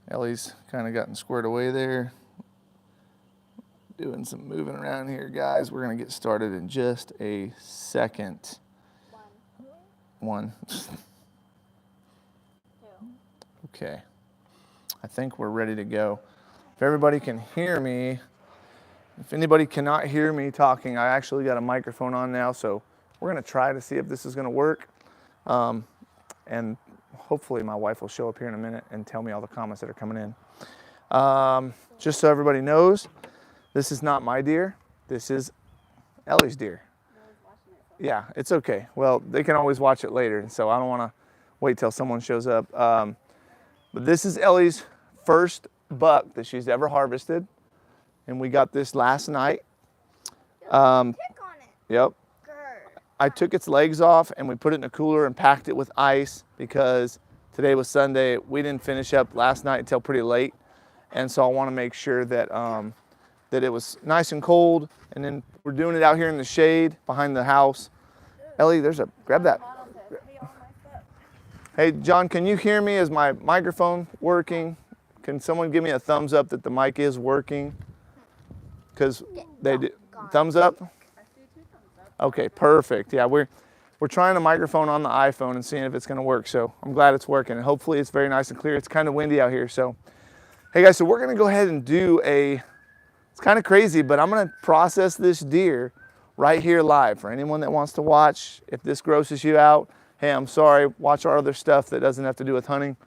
Ellie's kind of gotten squared away there. Doing some moving around here, guys. We're going to get started in just a second. One. Okay. I think we're ready to go. If everybody can hear me, if anybody cannot hear me talking, I actually got a microphone on now, so we're going to try to see if this is going to work. And hopefully my wife will show up here in a minute and tell me all the comments that are coming in. Just so everybody knows, this is not my deer. This is Ellie's deer. Yeah, it's okay. Well, they can always watch it later, so I don't want to wait till someone shows up. But this is Ellie's first buck that she's ever harvested, and we got this last night. Pick on it. Yep. Grr. I took its legs off and we put it in a cooler and packed it with ice because today was Sunday. We didn't finish up last night until pretty late, and so I want to make sure that that it was nice and cold. And then we're doing it out here in the shade behind the house. Ellie, grab that. Hey, John, can you hear me? Is my microphone working? Can someone give me a thumbs up that the mic is working? Because they do. Thumbs up? Okay, perfect. Yeah, we're trying a microphone on the iPhone and seeing if it's going to work. So I'm glad it's working, and hopefully it's very nice and clear. It's kind of windy out here. So, hey guys, so we're going to go ahead and do it's kind of crazy, but I'm going to process this deer right here live. For anyone that wants to watch, if this grosses you out, hey, I'm sorry. Watch our other stuff that doesn't have to do with hunting.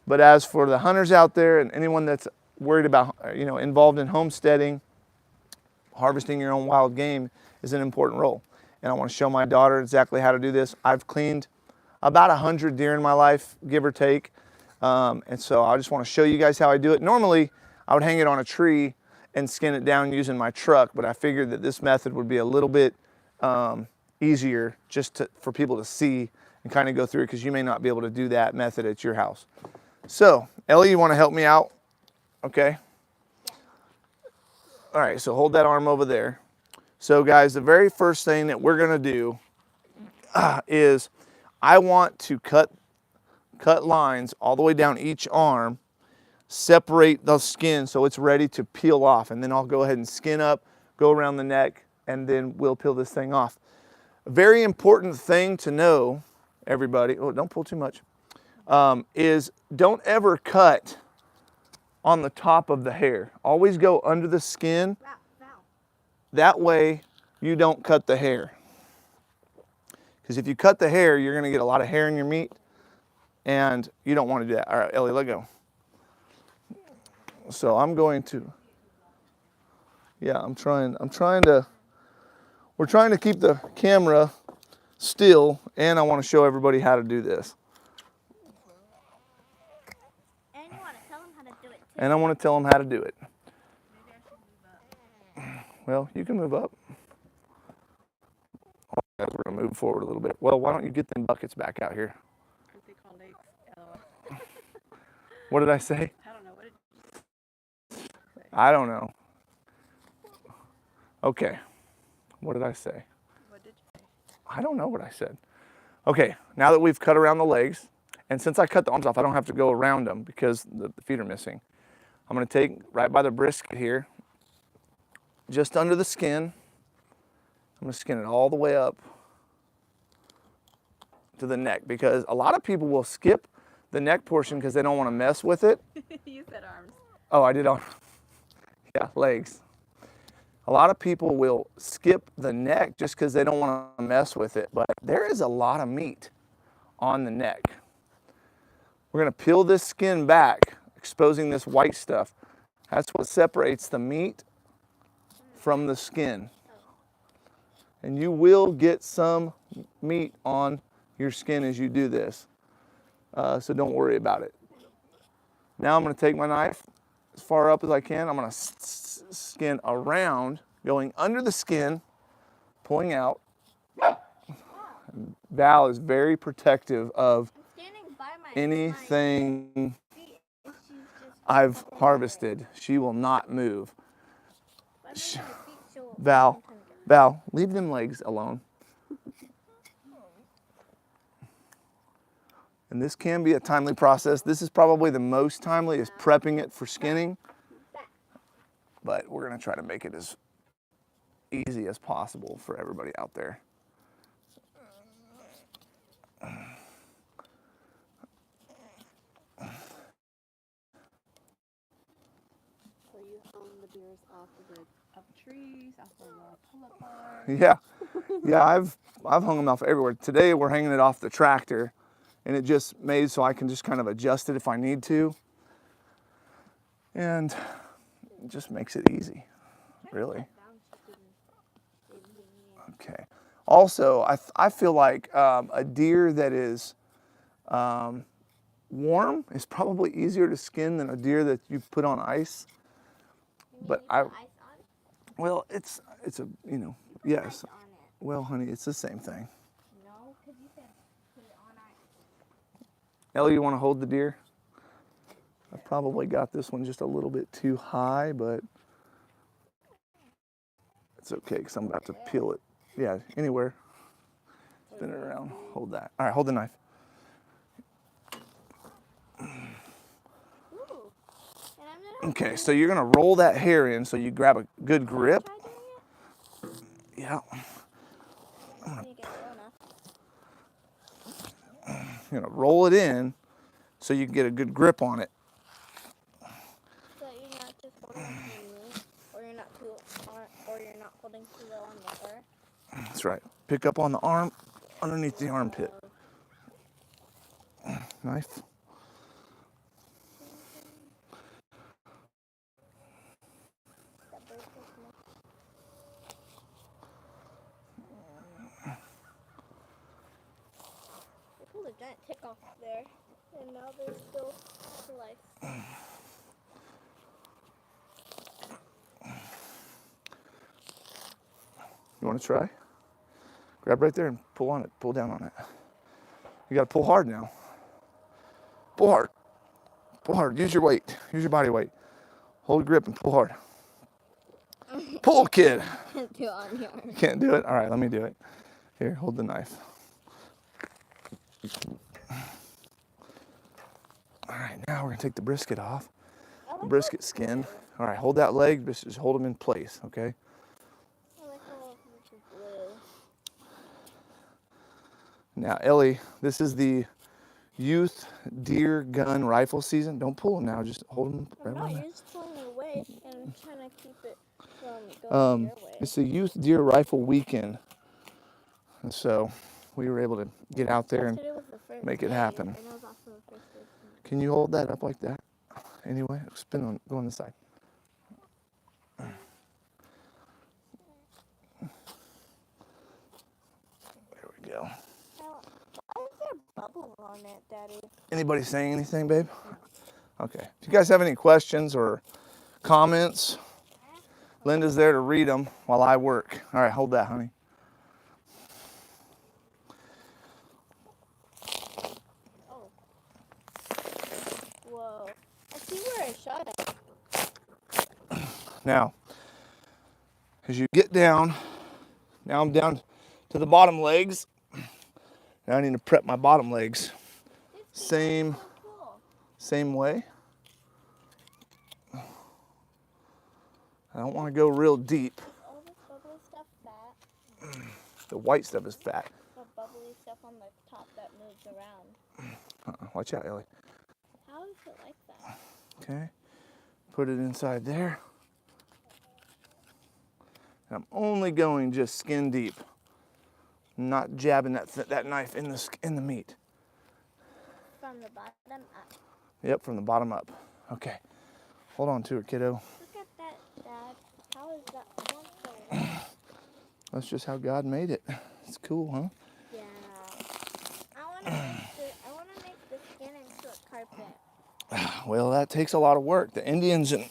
But as for the hunters out there and anyone that's worried about, involved in homesteading, harvesting your own wild game is an important role. And I want to show my daughter exactly how to do this. I've cleaned about 100 deer in my life, give or take. And so I just want to show you guys how I do it. Normally, I would hang it on a tree and skin it down using my truck, but I figured that this method would be a little bit easier just for people to see and kind of go through it, because you may not be able to do that method at your house. So, Ellie, you want to help me out? Okay. All right, so hold that arm over there. So guys, the very first thing that we're gonna do is I want to cut lines all the way down each arm, separate the skin so it's ready to peel off, and then I'll go ahead and skin up, go around the neck, and then we'll peel this thing off. A very important thing to know, everybody, don't pull too much, is don't ever cut on the top of the hair. Always go under the skin. That way you don't cut the hair. Because if you cut the hair, you're going to get a lot of hair in your meat, and you don't want to do that. All right, Ellie, let go. So I'm going to, we're trying to keep the camera still, and I want to show everybody how to do this. And you want to tell them how to do it too. And I want to tell them how to do it. Maybe I should move up. Well, you can move up. We're going to move forward a little bit. Well, why don't you get them buckets back out here? What did I say? I don't know. What did you say? I don't know. Okay. What did I say? What did you say? I don't know what I said. Okay, now that we've cut around the legs, and since I cut the arms off, I don't have to go around them because the feet are missing. I'm going to take right by the brisket here, just under the skin. I'm going to skin it all the way up to the neck, because a lot of people will skip the neck portion because they don't want to mess with it. You said arms. Oh, I did on, yeah, legs. A lot of people will skip the neck just because they don't want to mess with it, but there is a lot of meat on the neck. We're going to peel this skin back, exposing this white stuff. That's what separates the meat from the skin. And you will get some meat on your skin as you do this, so don't worry about it. Now I'm going to take my knife as far up as I can. I'm going to skin around, going under the skin, pulling out. Val is very protective of anything I've harvested. She will not move. Val, leave them legs alone. And this can be a timely process. This is probably the most timely, is prepping it for skinning. But we're gonna try to make it as easy as possible for everybody out there. So you hung the deers off of trees, off of a pull-up bar. Yeah, yeah, I've hung them off everywhere. Today we're hanging it off the tractor, and it just made so I can just kind of adjust it if I need to. And it just makes it easy, really. Okay. Also, I feel like a deer that is warm is probably easier to skin than a deer that you put on ice. But well, it's a, you know, yes. Well, honey, it's the same thing. No, because you said put it on ice. Ellie, you want to hold the deer? I probably got this one just a little bit too high, but it's okay because I'm about to peel it. Yeah, anywhere. Spin it around. Hold that. All right, hold the knife. Ooh. And I'm gonna Okay, so you're gonna roll that hair in so you grab a good grip. try doing it. Yeah. You get low enough. You're gonna roll it in so you can get a good grip on it. So you're not just holding too neat, or you're not too, or you're not holding too low on the hair. That's right. Pick up on the arm, underneath the armpit. Knife. They pulled a giant tick off there, and now they're still alive. You want to try? Grab right there and pull on it. Pull down on it. You got to pull hard now. Pull hard. Pull hard. Use your weight. Use your body weight. Hold grip and pull hard. Pull, kid. Can't do it on your arm. Can't do it? All right, let me do it. Here, hold the knife. All right, now we're going to take the brisket off. The brisket skin. All right, hold that leg. Just hold them in place, okay? I like how it's blue. Now, Ellie, this is the youth deer gun rifle season. Don't pull them now. Just hold them right No, on you're there. just pulling it away and trying to keep it from going your way. It's the youth deer rifle weekend. And so we were able to get out there and Yesterday was the first make it day, happen. And it was also the first day. can you hold that up like that? Anyway, spin on, go on the side. There we go. Why is there bubbles on it, Daddy? Anybody saying anything, babe? Okay. If you guys have any questions or comments, Linda's there to read them while I work. All right, hold that, honey. Oh. Whoa. I see where I shot at. Now, as you get down, now I'm down to the bottom legs. Now I need to prep my bottom legs. Same way. I don't want to go real deep. All this bubbly stuff fat. The white stuff is fat. The bubbly stuff on the top that moves around. Watch out, Ellie. How is it like that? Okay. Put it inside there. And I'm only going just skin deep. Not jabbing that knife in the meat. From the bottom up. Yep, from the bottom up. Okay. Hold on to it, kiddo. Look at that, Dad. How is that one so That's just how God made it. It's cool, huh? Yeah. I want to make the skin into a carpet. Well, that takes a lot of work. The Indians and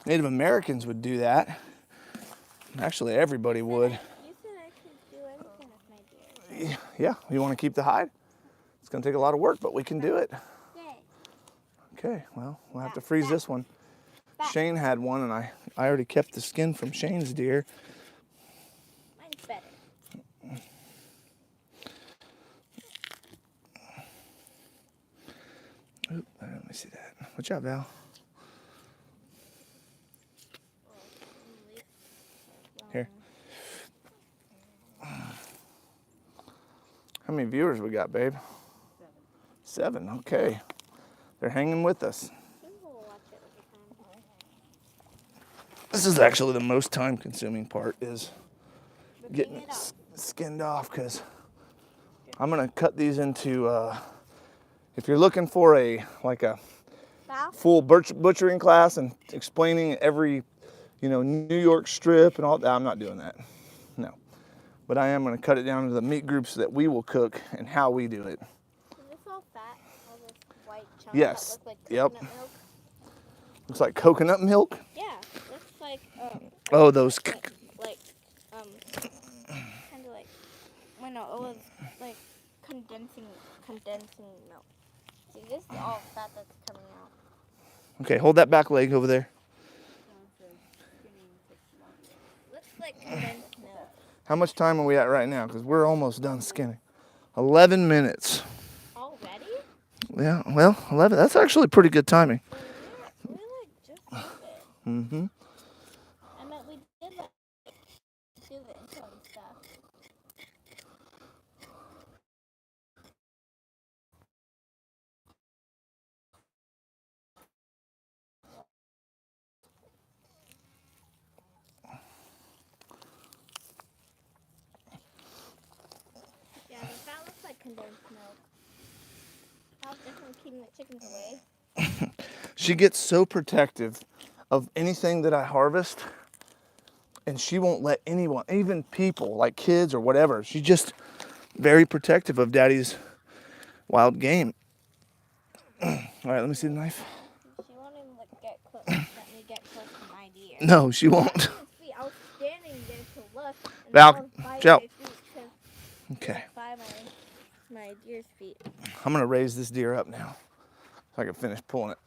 Native Americans would do that. Actually, everybody would. You said I could do anything with my deer. Yeah, you want to keep the hide? It's going to take a lot of work, but we can do it. Yay. Okay, well, we'll have to freeze this one. Shane had one, and I already kept the skin from Shane's deer. Mine's better. me see that. Good job, Val. Here. How many viewers we got, babe? 7. Okay. They're hanging with us. People will watch it over time. This is actually the most time-consuming part, is getting it it off. skinned off, because I'm gonna cut these into. If you're looking for a Val? full butchering class and explaining every, New York strip and all that, I'm not doing that. No, but I am gonna cut it down to the meat groups that we will cook and how we do it. Is this all fat? All this white chunks Yes. that look like Yep. coconut milk? Looks like coconut milk. Yeah, looks like Oh, those. kind of like well, no, it was like condensing milk. See, this is all fat that's coming out. Okay, hold that back leg over there. John says skinning takes longer. Looks like condensed milk. How much time are we at right now? Because we're almost done skinning. 11 minutes. Already? Yeah, well, 11. That's actually pretty good timing. We like just did it. Mm-hmm. I meant we did like do the intro and stuff. Yeah, the fat looks like condensed milk. How different keeping the chickens away. She gets so protective of anything that I harvest, and she won't let anyone, even people, like kids or whatever, she's just very protective of Daddy's wild game. All right, let me see the knife. She won't even get close. Let me get close to my deer. No, she won't. I was standing there to look. And Val, I was by Joe. my feet to Okay, by my deer's feet. I'm gonna raise this deer up now so I can finish pulling it.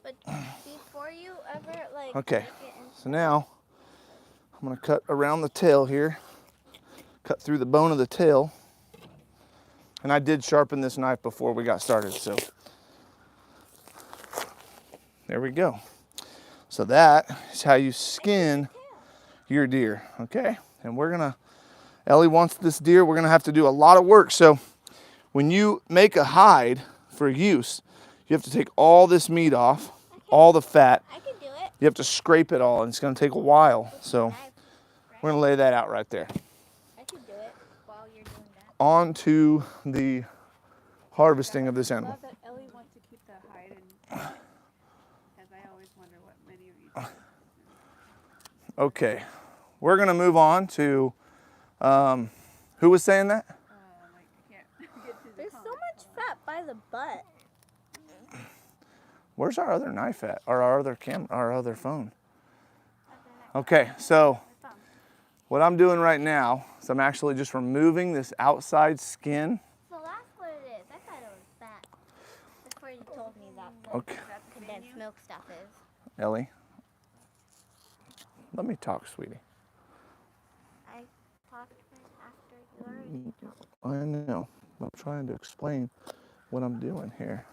But before you ever like Okay. make it in- So now I'm gonna cut around the tail here, cut through the bone of the tail. And I did sharpen this knife before we got started, so there we go. So that is how you skin your deer, okay? And Ellie wants this deer, we're gonna have to do a lot of work. So when you make a hide for use, you have to take all this meat off, all the fat. I can do it. You have to scrape it all, and it's gonna take a while. So Knife, we're gonna lay that out right there. I can do it while you're doing that. On to the harvesting of this I animal. love that Ellie wants to keep the hide in, as I always wonder what many of you do. Okay, we're gonna move on to, who was saying that? Like, can't get to the There's so comment. much fat by the butt. Where's our other knife at? Or our other phone? Okay, so what I'm doing right now is I'm actually just removing this outside skin. So that's what it is. I thought it was fat. Before you told me that the Okay, condensed milk stuff is. Ellie, let me talk, sweetie. I talked right after you already talked. I know. I'm trying to explain what I'm doing here.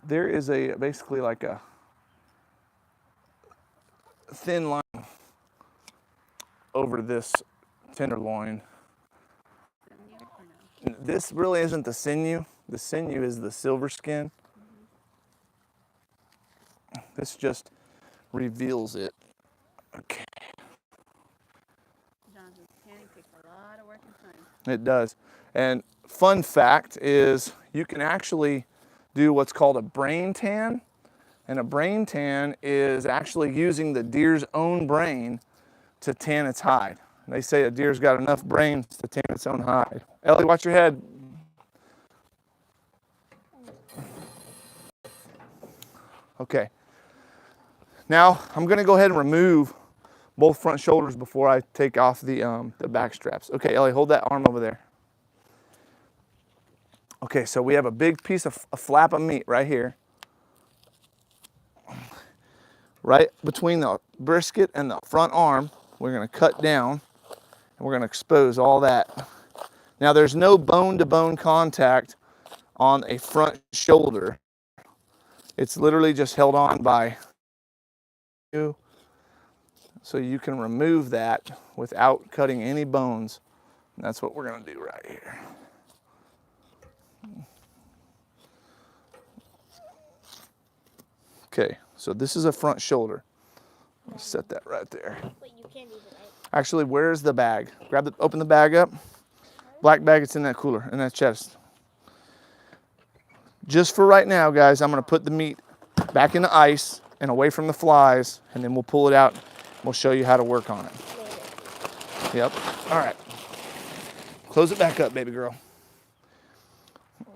There is basically like a thin line over this tenderloin. This really isn't the sinew. The sinew is the silver skin. This just reveals it. Okay. John says tanning takes a lot of work and time. It does. And fun fact is you can actually do what's called a brain tan. And a brain tan is actually using the deer's own brain to tan its hide. They say a deer's got enough brains to tan its own hide. Ellie, watch your head. Okay. Now I'm gonna go ahead and remove both front shoulders before I take off the back straps. Okay, Ellie, hold that arm over there. Okay, so we have a big piece of a flap of meat right here. right between the brisket and the front arm. We're going to cut down and we're going to expose all that. Now there's no bone-to-bone contact on a front shoulder. It's literally just held on by you, so you can remove that without cutting any bones. And that's what we're going to do right here. Okay, so this is a front shoulder. Let's set that right there. Wait, you can't even eat. Actually, where's the bag? Open the bag up. Black bag, it's in that cooler, in that chest. Just for right now, guys, I'm gonna put the meat back in the ice and away from the flies, and then we'll pull it out. We'll show you how to work on it. Yep, all right. Close it back up, baby girl.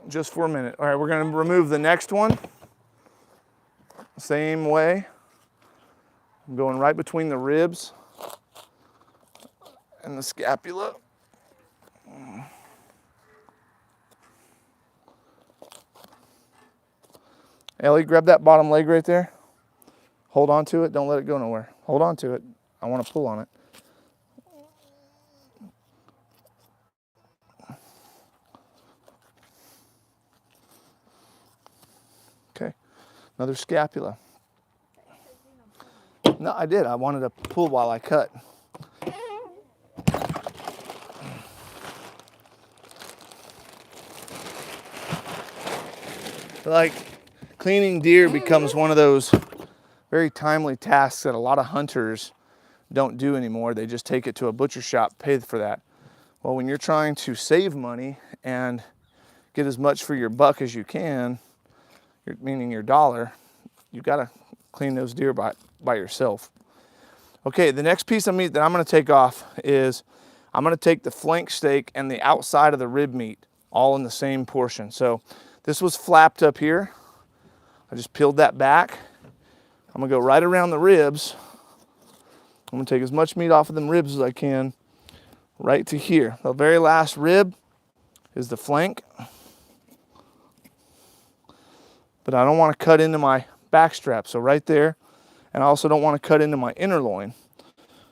Just for a minute. All right, we're gonna remove the next one. Same way. I'm going right between the ribs and the scapula. Ellie, grab that bottom leg right there. Hold on to it. Don't let it go nowhere. Hold on to it. I want to pull on it. Okay. Another scapula. No, I did. I wanted to pull while I cut. Like, cleaning deer becomes one of those very timely tasks that a lot of hunters don't do anymore. They just take it to a butcher shop, pay for that. Well, when you're trying to save money and get as much for your buck as you can, meaning your dollar, you gotta clean those deer by yourself. Okay, the next piece of meat that I'm gonna take off is I'm gonna take the flank steak and the outside of the rib meat all in the same portion. So this was flapped up here. I just peeled that back. I'm gonna go right around the ribs. I'm gonna take as much meat off of them ribs as I can, right to here. The very last rib is the flank. But I don't want to cut into my back strap, so right there. And I also don't want to cut into my inner loin.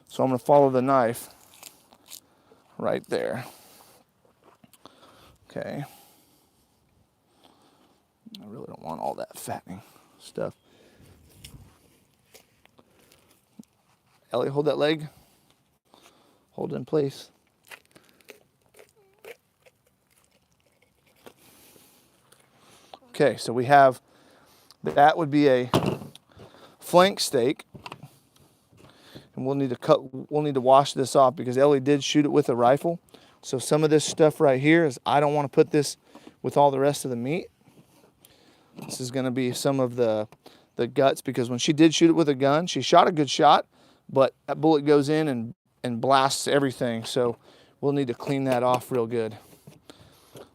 So I'm going to follow the knife right there. Okay. I really don't want all that fattening stuff. Ellie, hold that leg. Hold it in place. Okay, so we have, that would be a flank steak. And we'll need to wash this off because Ellie did shoot it with a rifle. So some of this stuff right here is, I don't want to put this with all the rest of the meat. This is gonna be some of the guts, because when she did shoot it with a gun, she shot a good shot, but that bullet goes in and blasts everything. So we'll need to clean that off real good.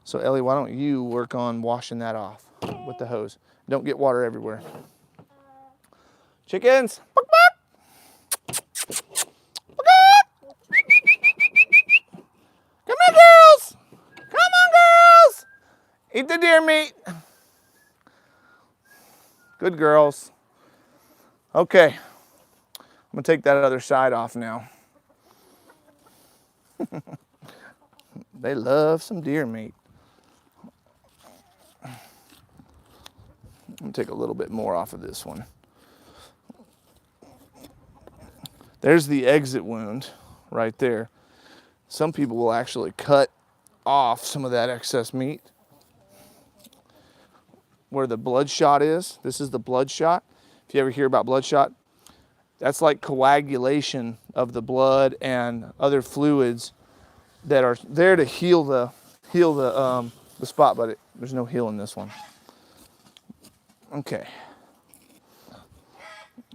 So Ellie, why don't you work on washing that off with the hose? Don't get water everywhere. Chickens. Come here, girls. Come on, girls. Eat the deer meat. Good girls. Okay. I'm gonna take that other side off now. They love some deer meat. I'm gonna take a little bit more off of this one. There's the exit wound right there. Some people will actually cut off some of that excess meat. Where the bloodshot is, this is the bloodshot. If you ever hear about bloodshot, that's like coagulation of the blood and other fluids that are there to heal the spot, but there's no healing this one. Okay.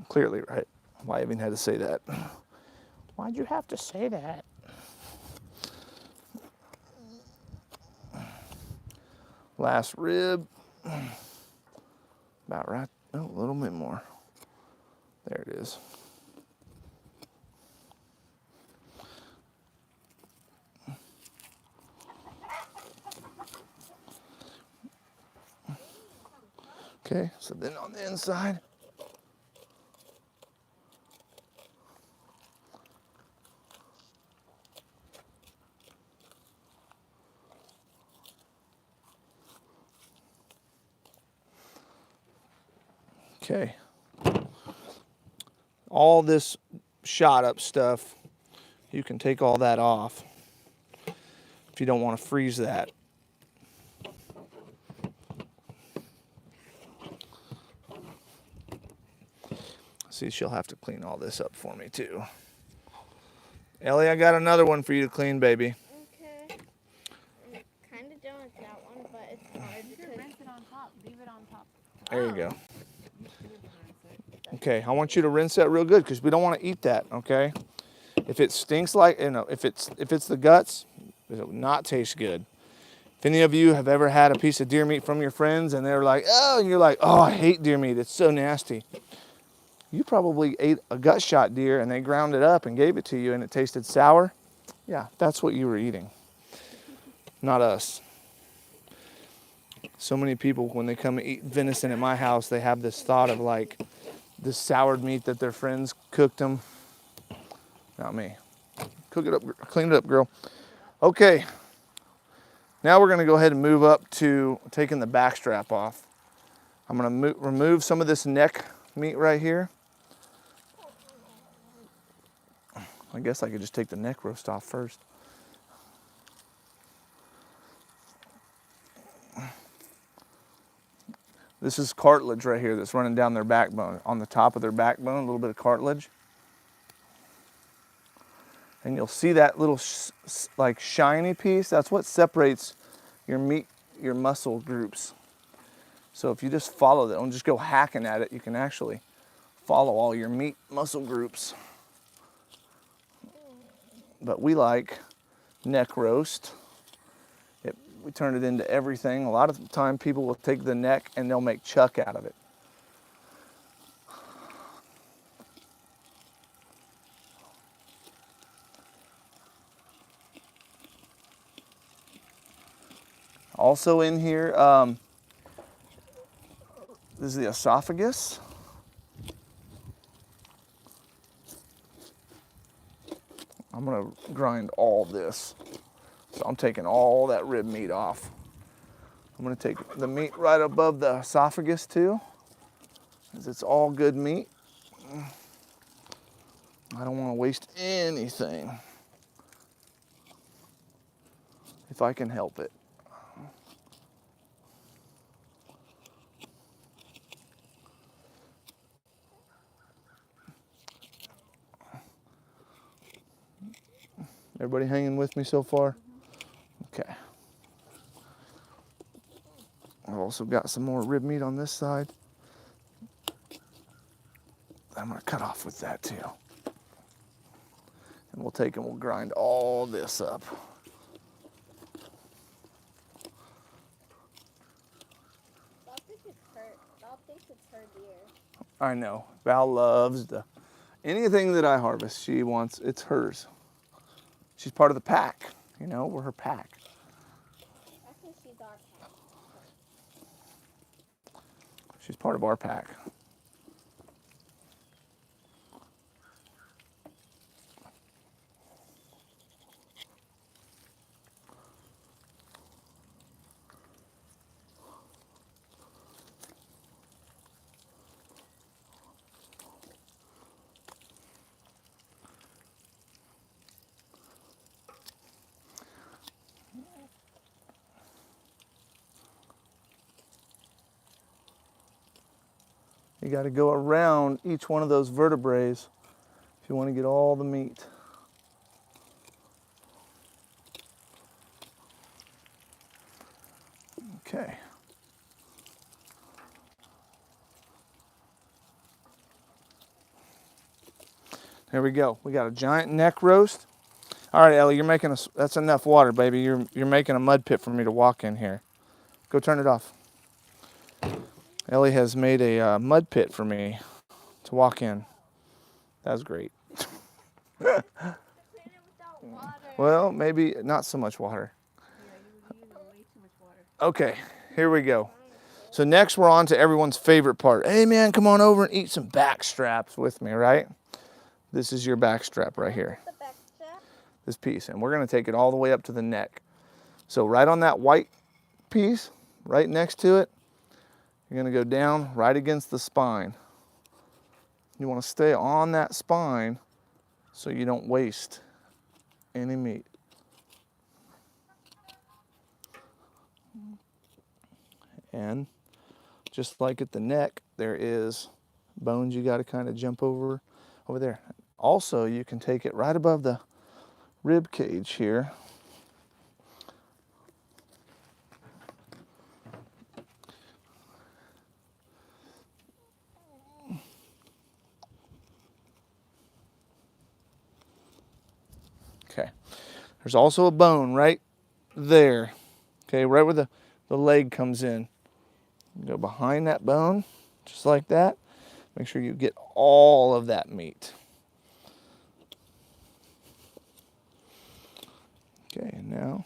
Clearly, right? Why I even had to say that? Why'd you have to say that? Last rib. About right. Oh, a little bit more. There it is. Okay, so then on the inside, Okay. All this shot up stuff, you can take all that off if you don't want to freeze that. See, she'll have to clean all this up for me too. Ellie, I got another one for you to clean, baby. Okay. I'm kind of done with that one, but it's hard You because could rinse it on top. Leave it on top. There you go. You should rinse it. Okay, I want you to rinse that real good because we don't want to eat that, okay? If it stinks like, if it's the guts, it will not taste good. If any of you have ever had a piece of deer meat from your friends and they're like, oh, and you're like, oh, I hate deer meat, it's so nasty. You probably ate a gut shot deer and they ground it up and gave it to you and it tasted sour. Yeah, that's what you were eating, not us. So many people, when they come eat venison at my house, they have this thought of like this soured meat that their friends cooked them. Not me. Cook it up, clean it up, girl. Okay, now we're gonna go ahead and move up to taking the back strap off. I'm gonna remove some of this neck meat right here. I guess I could just take the neck roast off first. This is cartilage right here that's running down their backbone. On the top of their backbone, a little bit of cartilage. And you'll see that little like shiny piece. That's what separates your meat, your muscle groups. So if you just follow that, don't just go hacking at it, you can actually follow all your meat muscle groups. But we like neck roast. We turn it into everything. A lot of the time people will take the neck and they'll make chuck out of it. Also in here, this is the esophagus. I'm gonna grind all this. So I'm taking all that rib meat off. I'm gonna take the meat right above the esophagus too, because it's all good meat. I don't wanna waste anything if I can help it. Everybody hanging with me so far? Okay. I've also got some more rib meat on this side. I'm gonna cut off with that too. And we'll take and we'll grind all this up. Val thinks it's her. Val thinks it's her deer. I know. Val loves anything that I harvest, she wants, it's hers. She's part of the pack, you know, we're her pack. I think she's our cat. She's part of our pack. You got to go around each one of those vertebrae if you want to get all the meat. Okay. There we go. We got a giant neck roast. All right, Ellie, you're making that's enough water, baby. You're making a mud pit for me to walk in here. Go turn it off. Ellie has made a mud pit for me to walk in. That's great. Clean it without water. Well, maybe not so much water. Yeah, you were using way too much water. Okay, here we go. So next we're on to everyone's favorite part. Hey man, come on over and eat some back straps with me, right? This is your back strap right here, The back strap. this piece. And we're gonna take it all the way up to the neck. So right on that white piece, right next to it, You're going to go down right against the spine. You want to stay on that spine so you don't waste any meat. And just like at the neck, there is bones you got to kind of jump over there. Also, you can take it right above the rib cage here. Okay. There's also a bone right there. Okay, right where the leg comes in. Go behind that bone, just like that. Make sure you get all of that meat. Okay, and now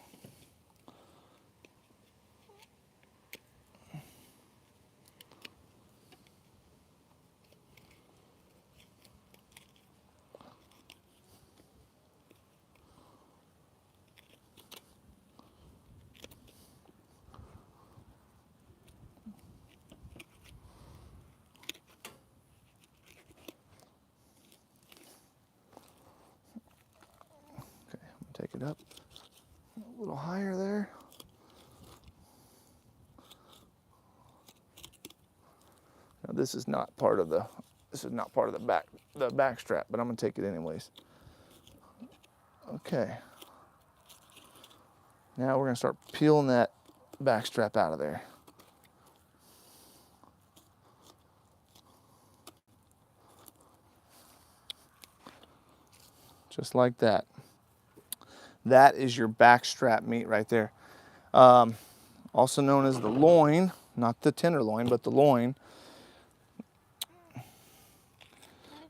take it up a little higher there. Now this is not part of the back strap, but I'm gonna take it anyways. Okay. Now we're gonna start peeling that back strap out of there. Just like that. That is your back strap meat right there. Also known as the loin, not the tenderloin, but the loin.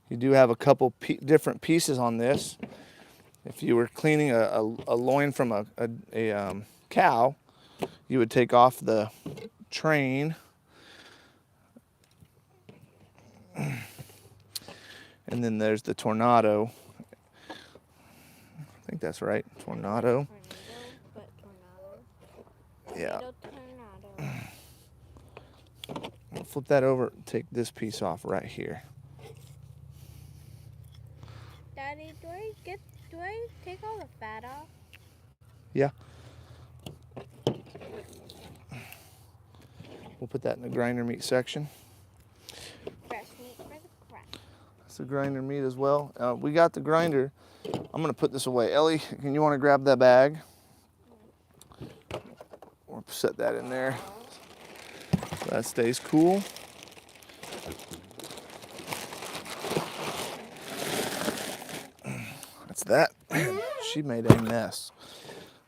You do have a couple different pieces on this. If you were cleaning a loin from a cow, you would take off the train and then there's the tornado. I think that's right, tornado. Yeah. I'll flip that over, take this piece off right here. Daddy, do I take all the fat off? Yeah. We'll put that in the grinder meat section. Fresh meat for the crack. That's the grinder meat as well. We got the grinder. I'm gonna put this away. Ellie, can you want to grab that bag? Or set that in there so that stays cool. That's that. She made a mess.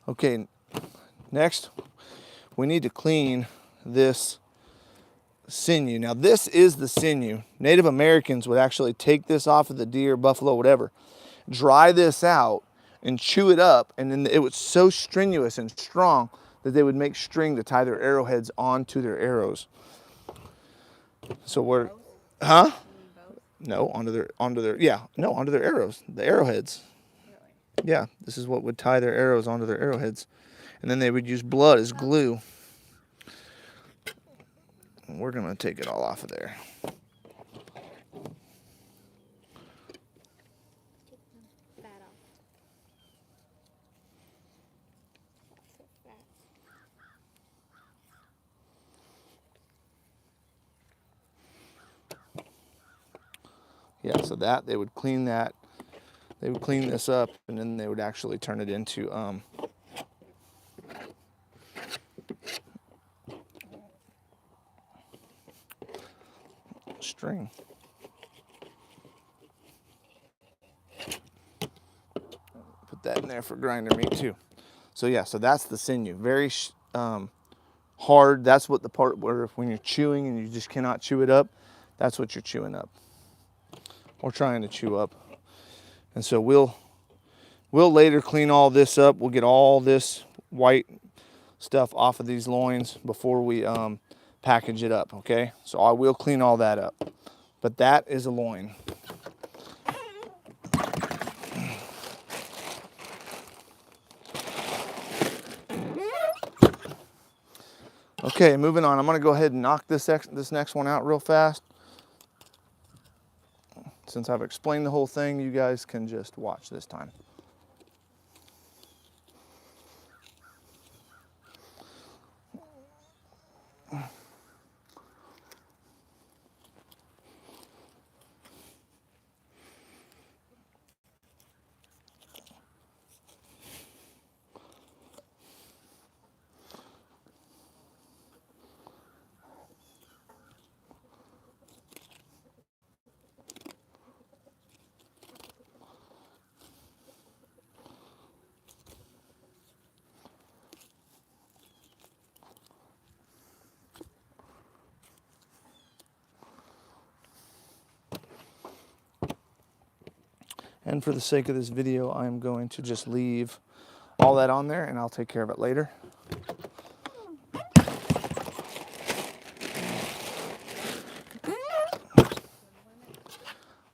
Okay, next we need to clean this sinew. Now this is the sinew. Native Americans would actually take this off of the deer, buffalo, whatever, dry this out and chew it up, and then it was so strenuous and strong that they would make string to tie their arrowheads onto their arrows. So we're, huh? No, onto their arrows, the arrowheads. Yeah, this is what would tie their arrows onto their arrowheads. And then they would use blood as glue. And we're gonna take it all off of there. Yeah, so that, they would clean that. They would clean this up, and then they would actually turn it into string. Put that in there for grinder meat too. So yeah, so that's the sinew. Very hard. That's what the part where when you're chewing and you just cannot chew it up, that's what you're chewing up. Or trying to chew up. And so we'll later clean all this up. We'll get all this white stuff off of these loins before we package it up, okay? So I will clean all that up. But that is a loin. Okay, moving on. I'm gonna go ahead and knock this next one out real fast. Since I've explained the whole thing, you guys can just watch this time. And for the sake of this video, I'm going to just leave all that on there and I'll take care of it later.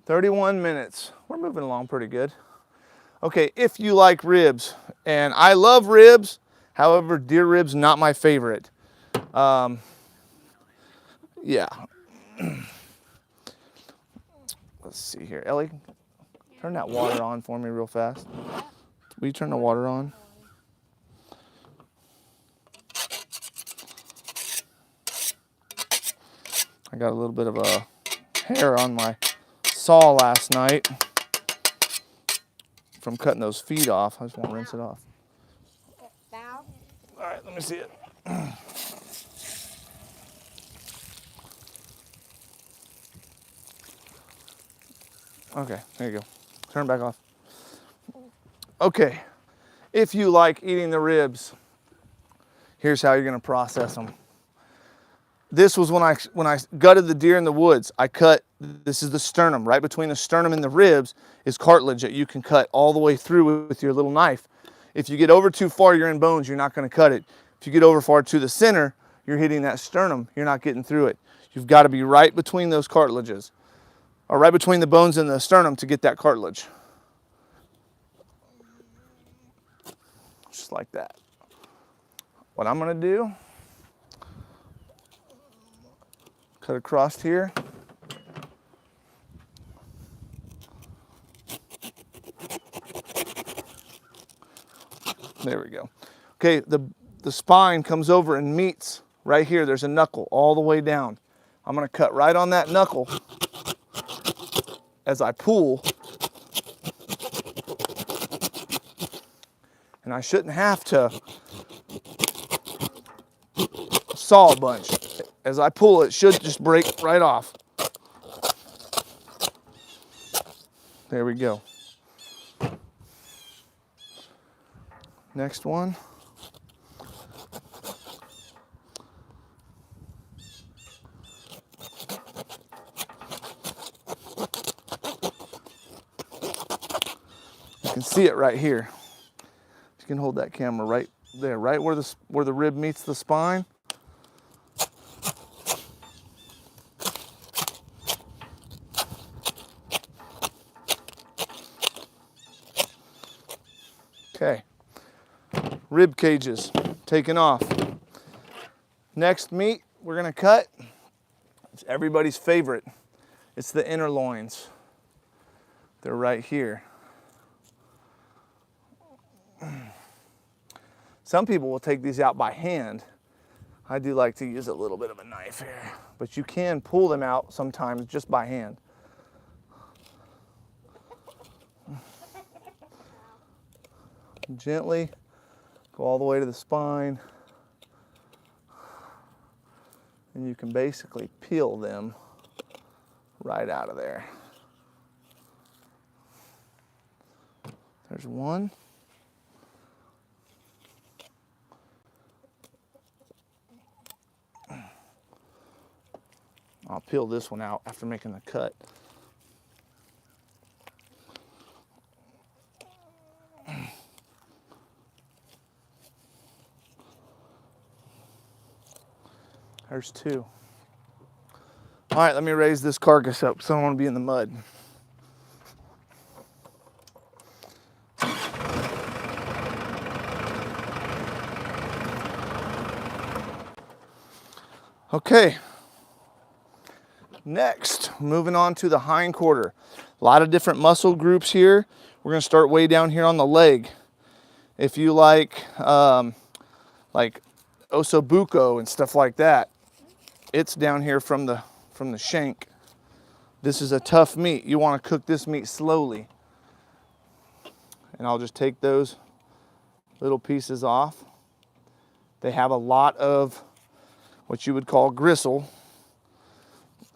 "31 minutes. We're moving along pretty good. Okay, if you like ribs, and I love ribs, however, deer ribs not my favorite. Yeah. Let's see here. Ellie, turn that water on for me real fast. Will you turn the water on? I got a little bit of a hair on my saw last night from cutting those feet off. I just want to rinse it off. Now, All right, let me see it. Okay, there you go. Turn it back off. Okay, if you like eating the ribs, here's how you're gonna process them. This was when I gutted the deer in the woods. I cut, this is the sternum. Right between the sternum and the ribs is cartilage that you can cut all the way through with your little knife. If you get over too far, you're in bones, you're not gonna cut it. If you get over far to the center, you're hitting that sternum, you're not getting through it. You've gotta be right between those cartilages, or right between the bones and the sternum to get that cartilage. Just like that. What I'm gonna do, cut across here. There we go. Okay, the spine comes over and meets right here. There's a knuckle all the way down. I'm gonna cut right on that knuckle as I pull. And I shouldn't have to saw a bunch. As I pull, it should just break right off. There we go. Next one. You can see it right here. You can hold that camera right there, right where the rib meets the spine. Okay, rib cages taken off. Next meat we're gonna cut, it's everybody's favorite. It's the inner loins. They're right here. Some people will take these out by hand. I do like to use a little bit of a knife here, but you can pull them out sometimes just by hand. Gently go all the way to the spine, and you can basically peel them right out of there. There's one. I'll peel this one out after making the cut. There's two. All right, let me raise this carcass up because I don't want to be in the mud. Okay. Next, moving on to the hind quarter. A lot of different muscle groups here. We're gonna start way down here on the leg. If you like ossobuco and stuff like that, it's down here from the shank. This is a tough meat. You wanna cook this meat slowly. And I'll just take those little pieces off. They have a lot of what you would call gristle.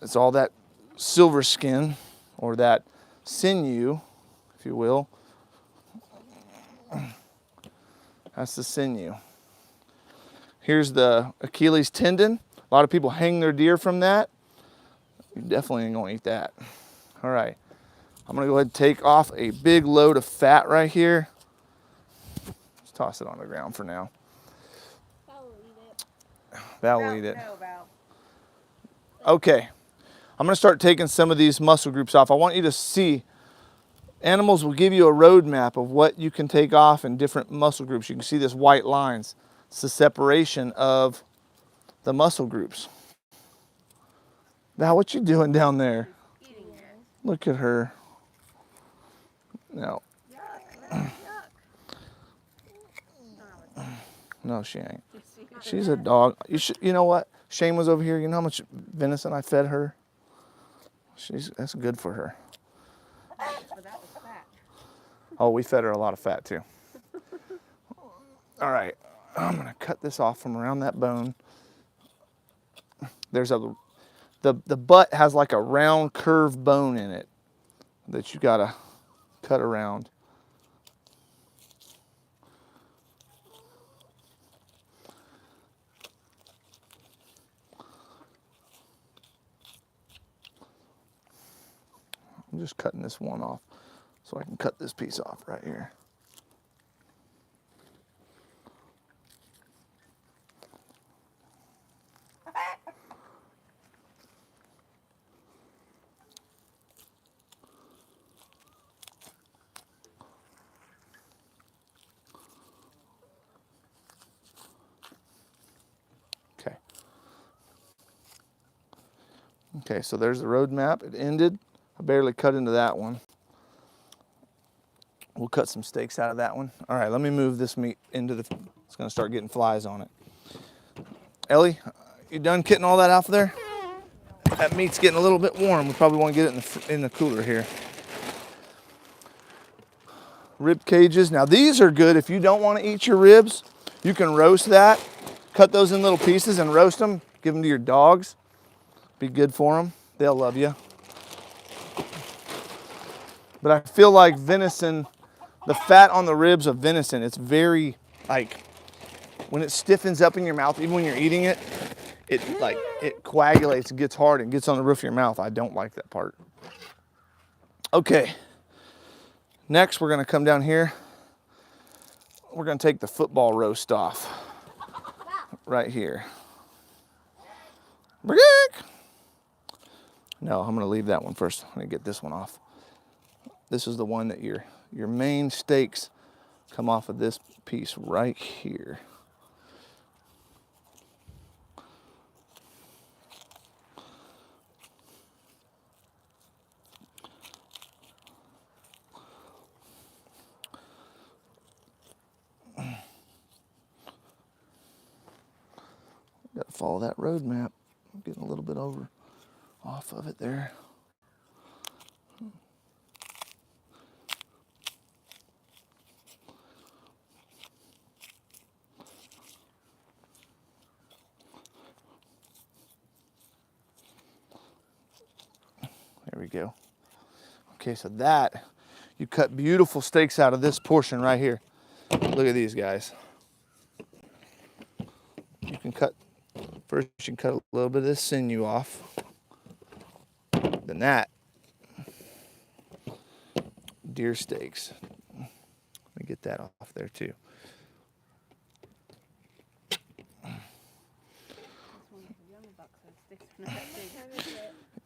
It's all that silver skin or that sinew, if you will. That's the sinew. Here's the Achilles tendon. A lot of people hang their deer from that. You definitely ain't gonna eat that. All right, I'm gonna go ahead and take off a big load of fat right here. Let's toss it on the ground for now. Val will eat it. Val will eat it. No, Val. Okay, I'm gonna start taking some of these muscle groups off. I want you to see, animals will give you a roadmap of what you can take off in different muscle groups. You can see this white lines. It's the separation of the muscle groups. Val, what you doing down there? Eating it. Look at her. No, Yuck. no, she ain't. She's a dog. You know what? Shane was over here. You know how much venison I fed her? That's good for her. But that was fat. Oh, we fed her a lot of fat too. All right, I'm gonna cut this off from around that bone. There's the butt has like a round curved bone in it that you gotta cut around. I'm just cutting this one off so I can cut this piece off right here. Okay. Okay, so there's the road map. It ended. I barely cut into that one. We'll cut some steaks out of that one. All right, let me move this meat into it's gonna start getting flies on it. Ellie, you done getting all that off there? That meat's getting a little bit warm. We probably want to get it in the cooler here. Rib cages. Now these are good if you don't want to eat your ribs. You can roast that. Cut those in little pieces and roast them. Give them to your dogs. Be good for them. They'll love you. But I feel like venison, the fat on the ribs of venison, it's very, like, when it stiffens up in your mouth, even when you're eating it, it coagulates, it gets hard, and gets on the roof of your mouth. I don't like that part. Okay. Next, we're gonna come down here. We're gonna take the football roast off. Right here. No, I'm gonna leave that one first. I'm gonna get this one off. This is the one that your main steaks come off of this piece right here. Got to follow that road map. I'm getting a little bit off of it there. There we go. Okay, so that, you cut beautiful steaks out of this portion right here. Look at these guys. You can cut, first you can cut a little bit of this sinew off. Then that, deer steaks. Let me get that off there too.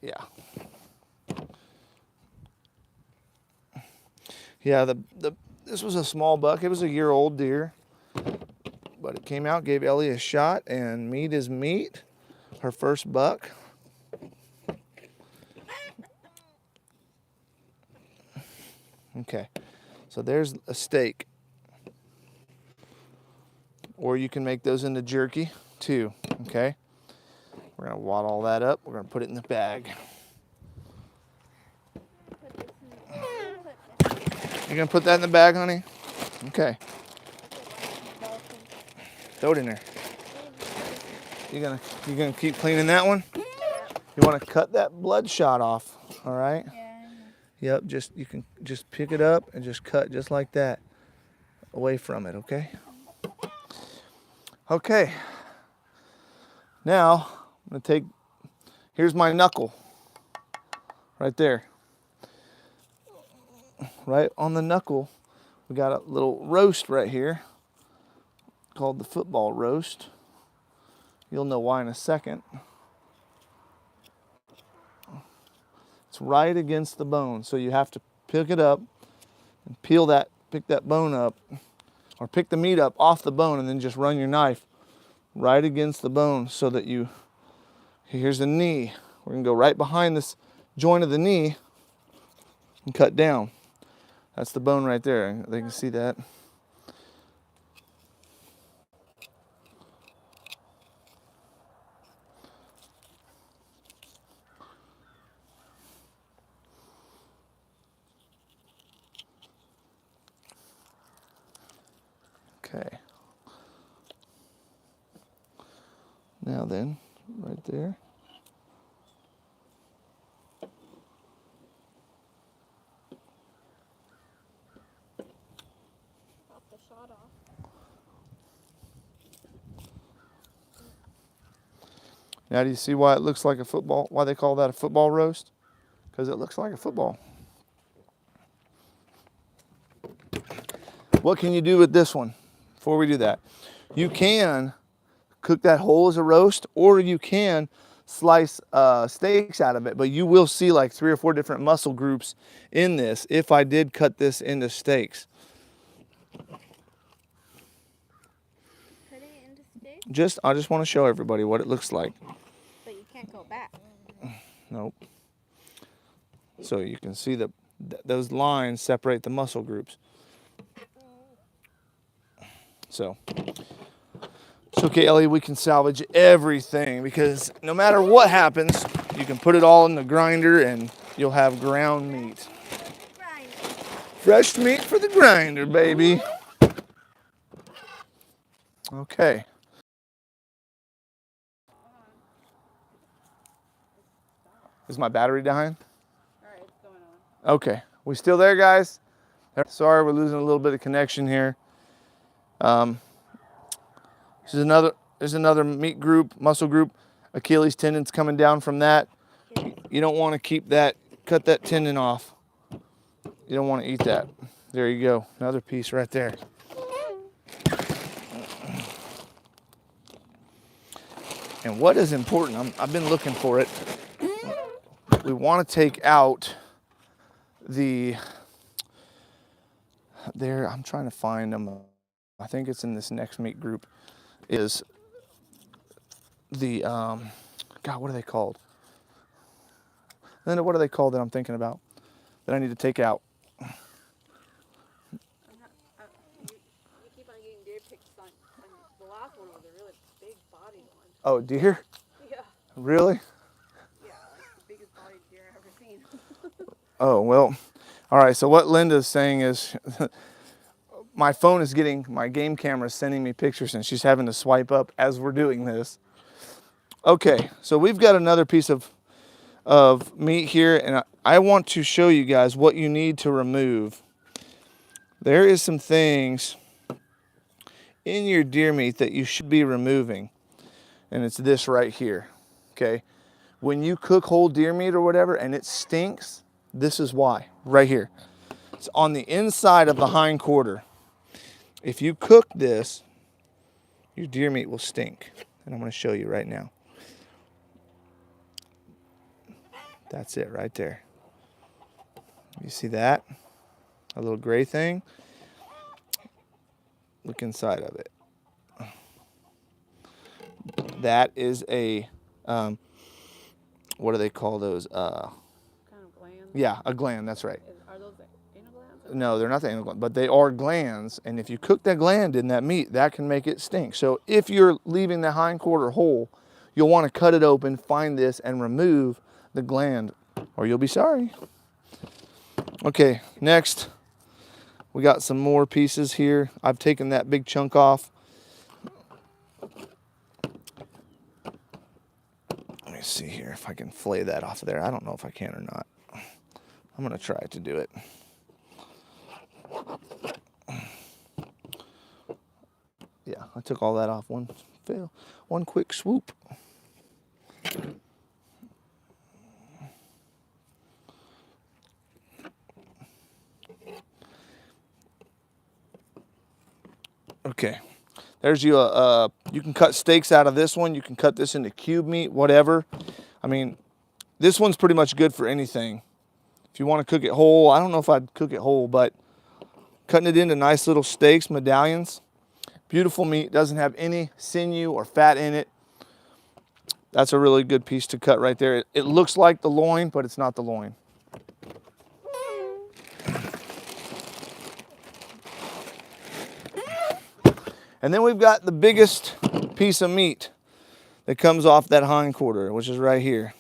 Yeah. Yeah, this was a small buck. It was a year-old deer, but it came out, gave Ellie a shot, and meat is meat. her first buck. Okay, so there's a steak. Or you can make those into jerky too, okay? We're gonna wad all that up. We're gonna put it in the bag. You're gonna put that in the bag, honey? Okay. Throw it in there. You're gonna keep cleaning that one? You wanna cut that bloodshot off, all right? Yeah. Yep, you can just pick it up and just cut just like that away from it, okay? Okay. Now, I'm gonna here's my knuckle. Right there. Right on the knuckle, we got a little roast right here called the football roast. You'll know why in a second. It's right against the bone, so you have to pick it up and pick that bone up, or pick the meat up off the bone and then just run your knife right against the bone so that here's the knee. We're gonna go right behind this joint of the knee and cut down. That's the bone right there. They can see that. Okay. Now then, right there. Pop the shot off. Now do you see why it looks like a football, why they call that a football roast? Because it looks like a football. What can you do with this one before we do that? You can cook that whole as a roast, or you can slice steaks out of it, but you will see like 3 or 4 different muscle groups in this if I did cut this into steaks. Putting it into steak? I just want to show everybody what it looks like. But you can't go back. Nope. So you can see those lines separate the muscle groups. So it's okay, Ellie, we can salvage everything because no matter what happens, you can put it all in the grinder and you'll have ground meat. Grind. Fresh meat for the grinder, baby. Okay. Is my battery dying? Alright, it's going on. Okay. We still there, guys? Sorry, we're losing a little bit of connection here. There's another meat group, muscle group. Achilles tendon's coming down from that. You don't want to cut that tendon off. You don't want to eat that. There you go. Another piece right there. And what is important, I've been looking for it. We want to take out I'm trying to find them. I think it's in this next meat group, is the, God, what are they called? Linda, what are they called that I'm thinking about that I need to take out? You keep on getting deer pics on the last one was a really big body one. Oh, deer? Yeah. Really? Yeah, like the biggest body deer I've ever seen. Oh, well, all right. So what Linda's saying is my phone is my game camera is sending me pictures and she's having to swipe up as we're doing this. Okay, so we've got another piece of meat here, and I want to show you guys what you need to remove. There is some things in your deer meat that you should be removing, and it's this right here, okay? When you cook whole deer meat or whatever and it stinks, this is why, right here. It's on the inside of the hind quarter. If you cook this, your deer meat will stink, and I'm going to show you right now. That's it right there. You see that? A little gray thing? Look inside of it. That is a What do they call those? Kind of glands. Yeah, a gland, that's right. Are those the anal glands? No, they're not the anal gland, but they are glands. And if you cook that gland in that meat, that can make it stink. So if you're leaving the hindquarter whole, you'll want to cut it open, find this, and remove the gland, or you'll be sorry. Okay, next, we got some more pieces here. I've taken that big chunk off. Let me see here if I can flay that off of there. I don't know if I can or not. I'm gonna try to do it. Yeah, I took all that off one quick swoop. Okay, there's you you can cut steaks out of this one. You can cut this into cube meat, whatever. I mean, this one's pretty much good for anything. If you want to cook it whole, I don't know if I'd cook it whole, but cutting it into nice little steaks, medallions. Beautiful meat, doesn't have any sinew or fat in it. That's a really good piece to cut right there. It looks like the loin, but it's not the loin. And then we've got the biggest piece of meat that comes off that hindquarter, which is right here.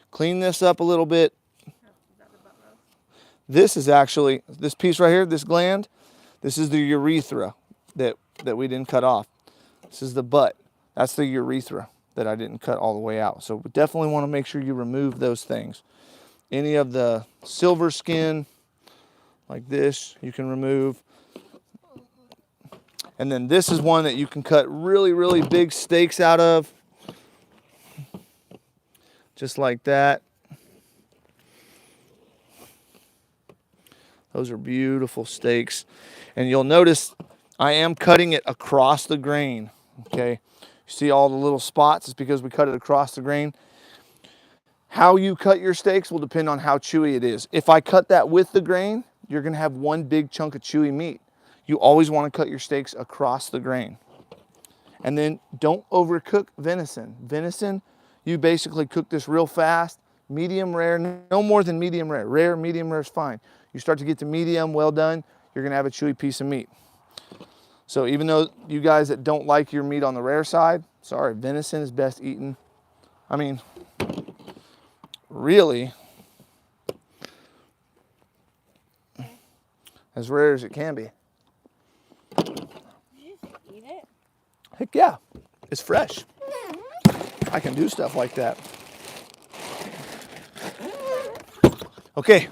Clean this up a little bit. This is actually, this piece right here, this gland, this is the urethra that we didn't cut off. This is the butt. That's the urethra that I didn't cut all the way out. So we definitely want to make sure you remove those things. Any of the silver skin, like this, you can remove. And then this is one that you can cut really, really big steaks out of. Just like that. Those are beautiful steaks. And you'll notice I am cutting it across the grain, okay? You see all the little spots? It's because we cut it across the grain. How you cut your steaks will depend on how chewy it is. If I cut that with the grain, you're gonna have one big chunk of chewy meat. You always wanna cut your steaks across the grain. And then don't overcook venison. Venison, you basically cook this real fast, medium rare, no more than medium rare. Rare, medium rare is fine. You start to get to medium, well done, you're gonna have a chewy piece of meat. So even though you guys that don't like your meat on the rare side, sorry, venison is best eaten. I mean, really, as rare as it can be. Did you just eat it? Heck yeah, it's fresh. I can do stuff like that. Okay,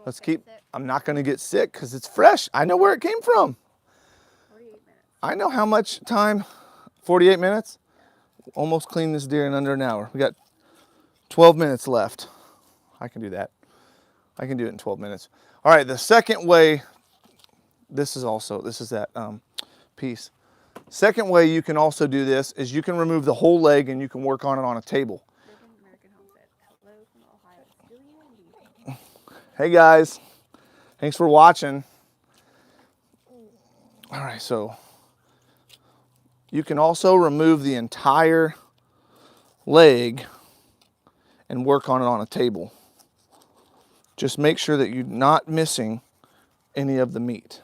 let's keep, I'm not gonna get sick because it's fresh. I know where it came from. 48 minutes. I know how much time, 48 minutes? Almost cleaned this deer in under an hour. We got 12 minutes left. I can do that. I can do it in 12 minutes. All right, the second way, this is that piece. Second way you can also do this is you can remove the whole leg and you can work on it on a table. American Homestead. Hello from Ohio. Still you indeed. Hey guys, thanks for watching. All right, so you can also remove the entire leg and work on it on a table. Just make sure that you're not missing any of the meat.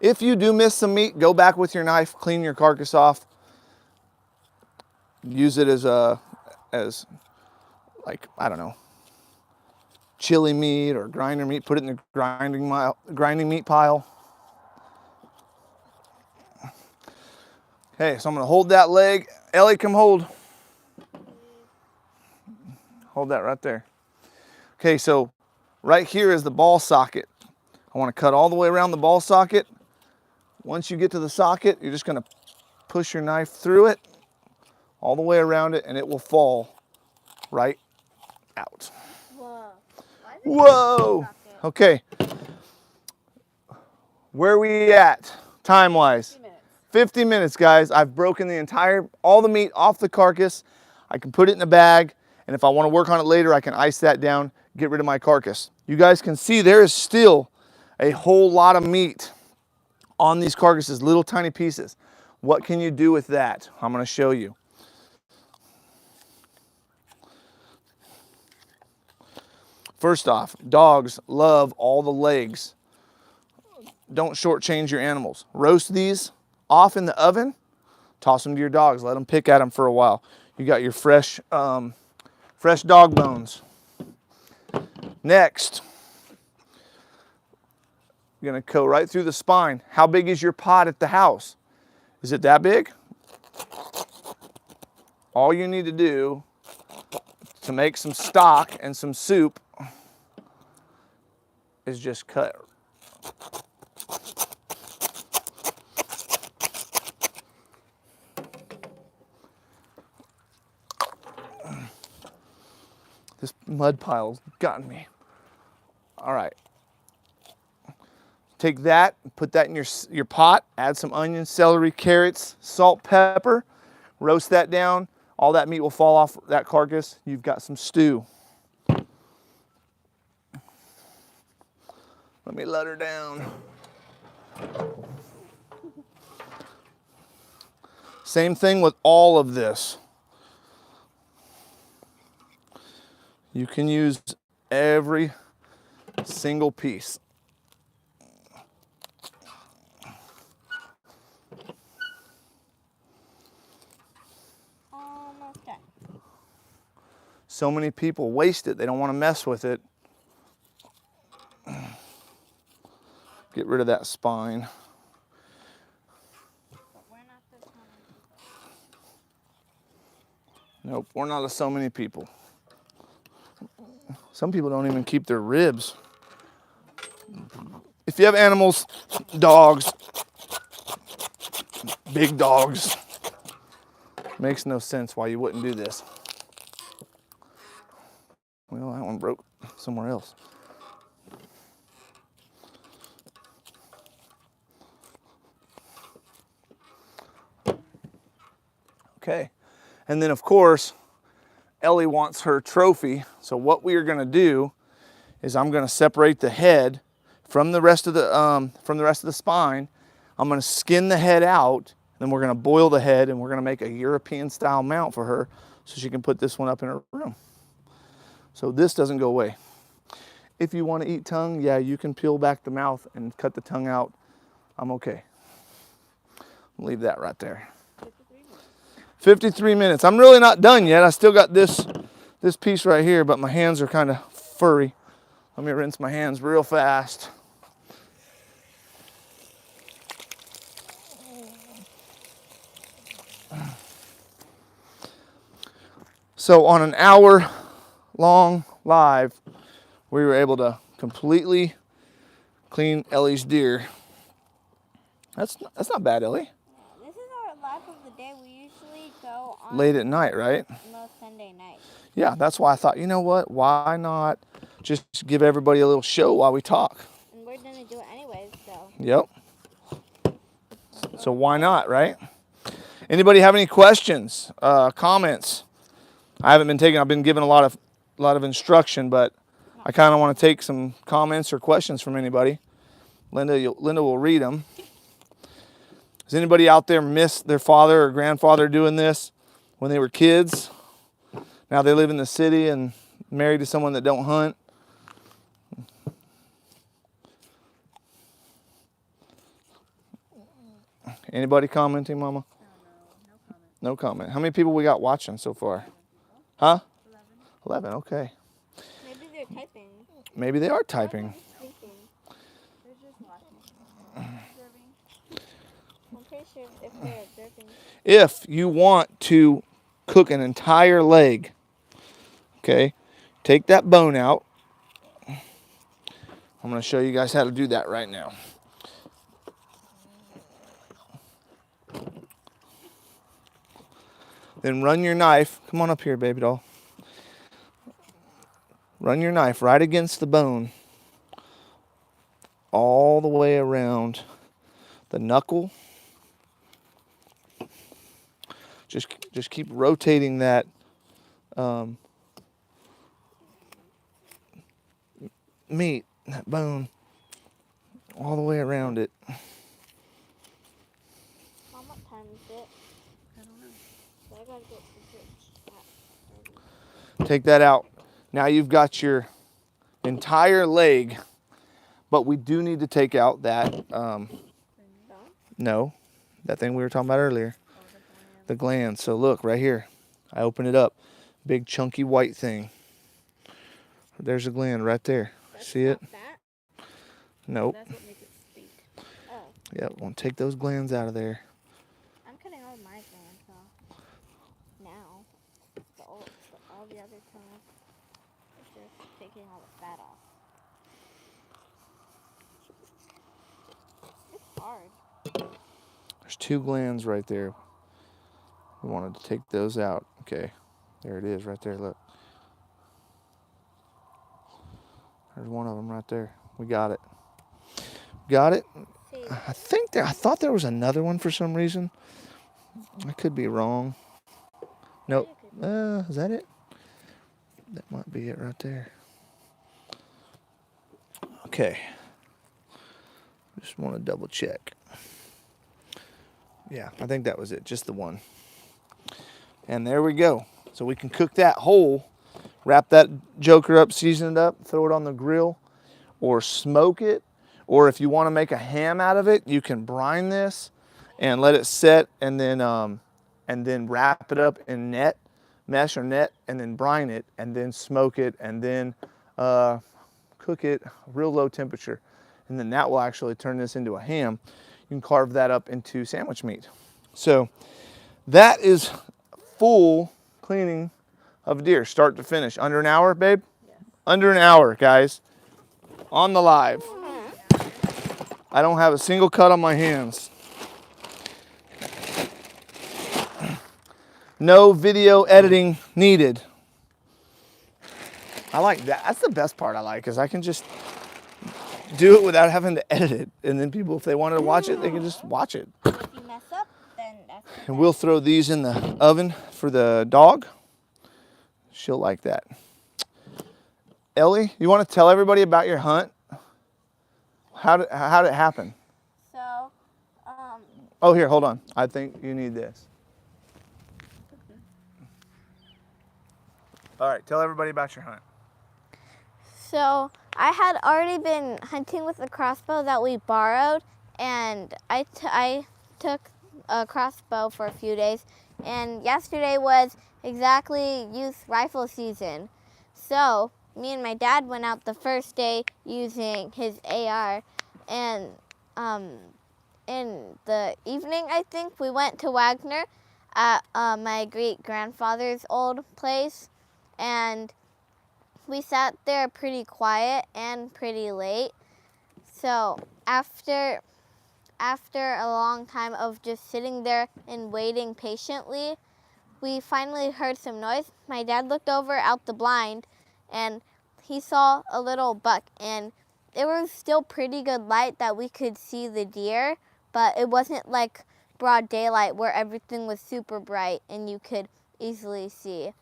If you do miss some meat, go back with your knife, clean your carcass off. Use it as like, I don't know, chili meat or grinder meat. Put it in the grinding meat pile. Okay, so I'm gonna hold that leg. Ellie, come hold. Hold that right there. Okay, so right here is the ball socket. I wanna cut all the way around the ball socket. Once you get to the socket, you're just gonna push your knife through it, all the way around it, and it will fall right out. Whoa. Whoa! Okay. Where are we at, time-wise? 50 minutes. 50 minutes, guys. I've broken all the meat off the carcass. I can put it in a bag, and if I want to work on it later, I can ice that down, get rid of my carcass. You guys can see there is still a whole lot of meat on these carcasses, little tiny pieces. What can you do with that? I'm going to show you. First off, dogs love all the legs. Don't shortchange your animals. Roast these off in the oven, toss them to your dogs, let them pick at them for a while. You got your fresh dog bones. Next, you're gonna go right through the spine. How big is your pot at the house? Is it that big? All you need to do to make some stock and some soup is just cut. This mud pile's gotten me. All right. Take that, put that in your pot, add some onions, celery, carrots, salt, pepper, roast that down. All that meat will fall off that carcass. You've got some stew. Let me let her down. Same thing with all of this. You can use every single piece. Almost done. So many people waste it. They don't want to mess with it. Get rid of that spine. But we're not the common people. Nope, we're not so many people. Some people don't even keep their ribs. If you have animals, dogs, big dogs, makes no sense why you wouldn't do this. Well, that one broke somewhere else. Okay, and then of course, Ellie wants her trophy. So what we are gonna do is I'm gonna separate the head from the rest of the spine. I'm gonna skin the head out, then we're gonna boil the head, and we're gonna make a European style mount for her so she can put this one up in her room. So this doesn't go away. If you wanna eat tongue, yeah, you can peel back the mouth and cut the tongue out. I'm okay. Leave that right there. 53 minutes. I'm really not done yet. I still got this piece right here, but my hands are kind of furry. Let me rinse my hands real fast. So on an hour-long live, we were able to completely clean Ellie's deer. That's not bad, Ellie. This is our life of the day. We usually go on Late at night, right? most Sunday nights. Yeah, that's why I thought, you know what? Why not just give everybody a little show while we talk? And we're gonna do it anyways, so. Yep. So why not, right? Anybody have any questions, comments? I've been given a lot of instruction, but I kind of want to take some comments or questions from anybody. Linda will read them. Does anybody out there miss their father or grandfather doing this when they were kids? Now they live in the city and married to someone that don't hunt. Anybody commenting, Mama? No comment. How many people we got watching so far? Huh? 11, okay. Maybe they're typing. Maybe they are typing. Thinking. They're just watching. Observing. I'm pretty sure if they're observing. If you want to cook an entire leg, okay, take that bone out. I'm going to show you guys how to do that right now. Then run your knife. Come on up here, baby doll. Run your knife right against the bone, all the way around the knuckle. Just keep rotating that meat, that bone, all the way around it. Mom, what time is Take that out. Now you've got your entire leg, but we do need to take out that, no, that thing we were talking about earlier, the gland. So look, right here, I open it up, big chunky white thing. There's a gland right there. See it? That? Nope. That's what makes it stink. Oh, Yep, we'll take those glands out of there. I'm cutting all my glands off now. But all the other times, it's just taking all the fat off. It's hard. There's 2 glands right there. We wanted to take those out. Okay, there it is right there, look. There's one of them right there. We got it. Got it? See, I thought there was another one for some reason. I could be wrong. Nope. Is that it? That might be it right there. Okay. Just want to double check. Yeah, I think that was it. Just the one. And there we go. So we can cook that whole, wrap that joker up, season it up, throw it on the grill, or smoke it. Or if you want to make a ham out of it, you can brine this and let it set, and then wrap it up in mesh or net, and then brine it, and then smoke it, and then cook it real low temperature. And then that will actually turn this into a ham. You can carve that up into sandwich meat. So that is full cleaning of deer, start to finish. Under an hour, babe? Yes. Under an hour, guys. On the live. I don't have a single cut on my hands. No video editing needed. I like that. That's the best part I like, is I can just do it without having to edit it. And then people, if they wanted to watch it, they can just watch it. if you mess up, then that's the And we'll throw these in the oven for the dog. She'll like that. Ellie, you want to tell everybody about your hunt? How did it happen? So, Oh, here, hold on. I think you need this. All right, tell everybody about your hunt. So I had already been hunting with a crossbow that we borrowed, and I took a crossbow for a few days, and yesterday was exactly youth rifle season. So me and my dad went out the first day using his AR, and in the evening, I think, we went to Wagner at my great-grandfather's old place, and we sat there pretty quiet and pretty late. So after a long time of just sitting there and waiting patiently, we finally heard some noise. My dad looked over out the blind, and he saw a little buck, and it was still pretty good light that we could see the deer, but it wasn't like broad daylight where everything was super bright and you could easily see.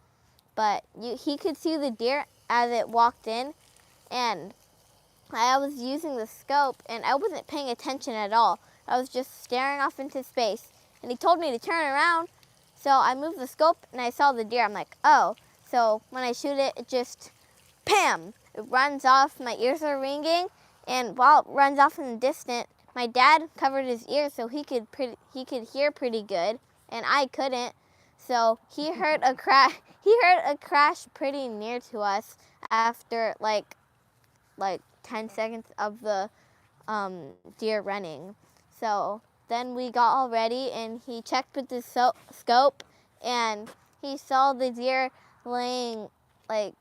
But he could see the deer as it walked in, and I was using the scope, and I wasn't paying attention at all. I was just staring off into space, and he told me to turn around. So I moved the scope, and I saw the deer. I'm like, oh. So when I shoot it, it just, bam, it runs off. My ears are ringing, and while it runs off in the distance, my dad covered his ears so he could hear pretty good, and I couldn't. So he heard a crash. He heard a crash pretty near to us after like 10 seconds of the deer running. So then we got all ready, and he checked with the scope, and he saw the deer laying like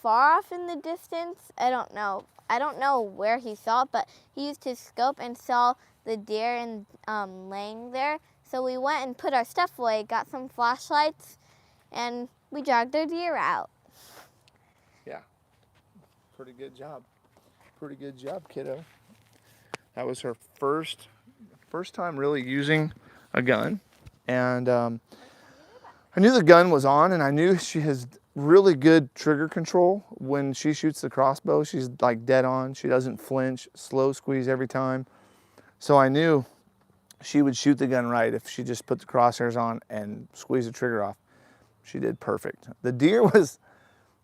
far off in the distance. I don't know where he saw it, but he used his scope and saw the deer and laying there. So we went and put our stuff away, got some flashlights, and we dragged our deer out. Yeah. Pretty good job. Pretty good job, kiddo. That was her first time really using a gun. And I knew the gun was on, and I knew she has really good trigger control. When she shoots the crossbow, she's like dead on. She doesn't flinch, slow squeeze every time. So I knew she would shoot the gun right if she just put the crosshairs on and squeeze the trigger off. She did perfect. The deer was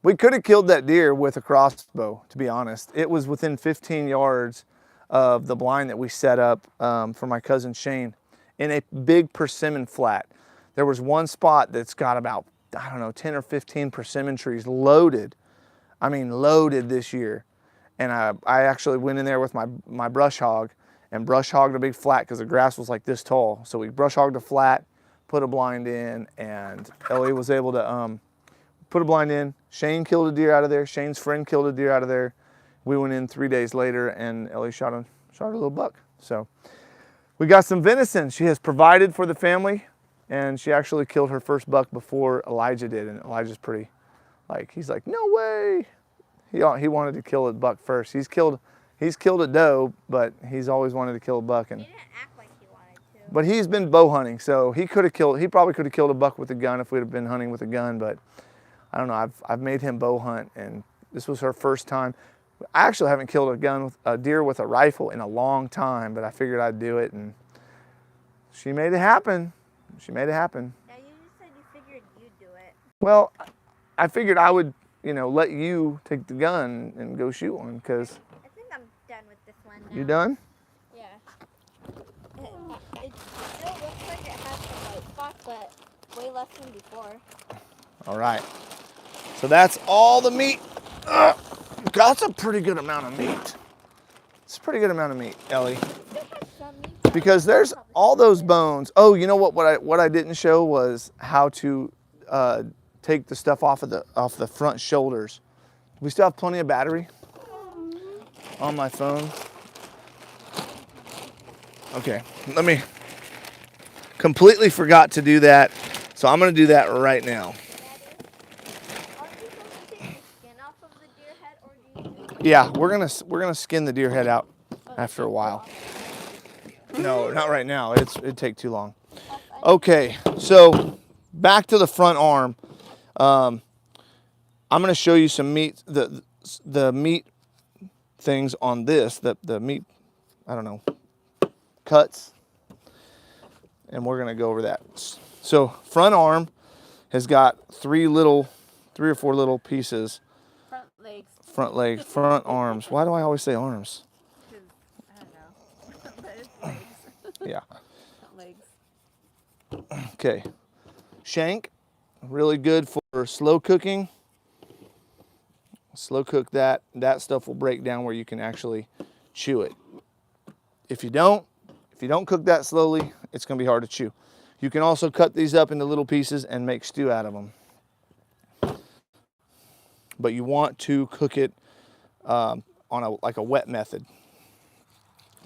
We could have killed that deer with a crossbow, to be honest. It was within 15 yards of the blind that we set up for my cousin Shane in a big persimmon flat. There was one spot that's got about, I don't know, 10 or 15 persimmon trees loaded. I mean, loaded this year. And I actually went in there with my brush hog and brush hogged a big flat because the grass was like this tall. So we brush hogged a flat, put a blind in, and Ellie was able to put a blind in. Shane killed a deer out of there. Shane's friend killed a deer out of there. We went in 3 days later and Ellie shot a little buck. So we got some venison. She has provided for the family, and she actually killed her first buck before Elijah did. And Elijah's pretty, he's like, no way. He wanted to kill a buck first. He's killed a doe, but he's always wanted to kill a buck. And He didn't act like he wanted to. but he's been bow hunting, so he probably could have killed a buck with a gun if we'd have been hunting with a gun. But I don't know. I've made him bow hunt, and this was her first time. I actually haven't killed a deer with a rifle in a long time, but I figured I'd do it, and she made it happen. She made it happen. Yeah, you just said you figured you'd do it. Well, I figured I would, let you take the gun and go shoot one, because I think I'm done with this one now. you done? Yeah. It still looks like it has some white spots, but way less than before. All right. So that's all the meat. Ugh. That's a pretty good amount of meat. It's a pretty good amount of meat, Ellie. Because there's all those bones. Oh, you know what I didn't show was how to take the stuff off the front shoulders. We still have plenty of battery on my phone. Okay, let me, completely forgot to do that. So I'm gonna do that right now. Aren't you supposed to take the skin off of the deer head, or do you? Yeah, we're gonna skin the deer head out after a while. No, not right now. It'd take too long. Okay, so back to the front arm. I'm gonna show you some meat, the meat things on this, the meat, I don't know, cuts, and we're gonna go over that. So front arm has got three or four little pieces. Front legs, front arms. Why do I always say arms? I don't know. But it's legs. Yeah. Legs. Okay. Shank, really good for slow cooking. Slow cook that. That stuff will break down where you can actually chew it. If you don't cook that slowly, it's gonna be hard to chew. You can also cut these up into little pieces and make stew out of them. But you want to cook it on a wet method,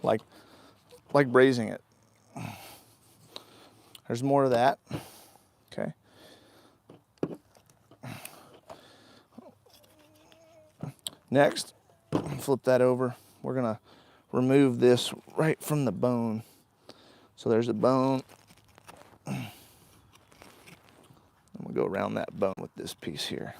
like braising it. There's more of that. Okay. Next, flip that over. We're gonna remove this right from the bone. So there's a bone. I'm gonna go around that bone with this piece here.